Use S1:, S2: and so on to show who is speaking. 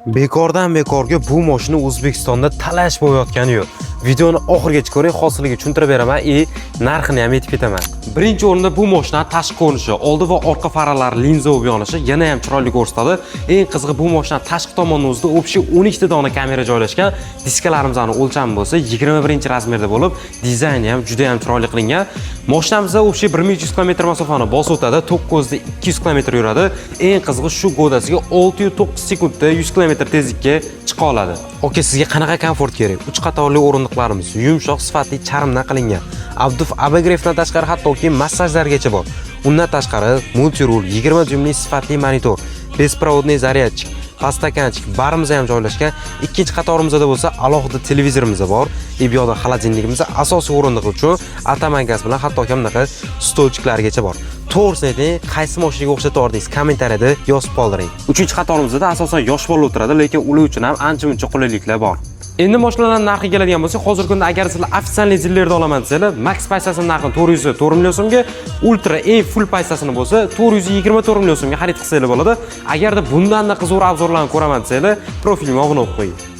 S1: Bekordan bekorga bu mashina O'zbekistonda talash bo'layotgani yo'q. Videoni oxirigacha ko'ring, hosiliga tushuntirib beraman, narxini ham aytib ketaman. Birinchi o'rinda bu mashina tashqi ko'rinishi, oldi va orqa faralari linza bo'lib yonishi yana ham chiroyli ko'rsatadi. Eng qizig'i bu mashina tashqi tomonda o'zida общий 12 ta dona kamera joylashgan. Diskalarimizni o'lchami bo'lsa 21 razmerda bo'lib, dizayni ham juda ham chiroyli qilingan. Mashinamiz общий 1300 km masofani bosib o'tadi, tok ko'zida 200 km yuradi. Eng qizig'i shu godasiga 609 sekundda 100 km tezlikka chiqa oladi. Oke, sizga qanaqa komfort kerak? 3 qatorli o'rindiqlarimiz yumshoq, sifatli charmdan qilingan. Abduf abogrefdan tashqari hattoki massajlargacha bor. Undan tashqari multirul 20 dyumli sifatli monitor, besprovodniy zaryadchik, pastakanchik barimiz ham joylashgan. Ikkinchi qatorimizda bo'lsa alohida televizorimiz bor. Buyoqda xolodilnikimiz asosiy o'rindiq uchun ataman gaz bilan hattoki bunaqa stolchiklargacha bor. To'g'risini ayting, qaysi mashinaga o'xshatordingiz kommentariyada yozib qoldiring. Uchinchi qatorimizda asosan yosh bola o'tiradi, lekin ular uchun ham ancha-muncha qulayliklar bor. Endi mashinalarning narxiga keladigan bo'lsak, hozirgi kunda agar sizlar ofitsial zillarda olaman desanglar, max paysasini narxi 404 million so'mga, ultra eng full paysasini bo'lsa 424 million so'mga xarid qilsanglar bo'ladi. Agarda bundan-da qiziq obzorlarni ko'raman desanglar, profilimga obuna bo'lib qo'ying.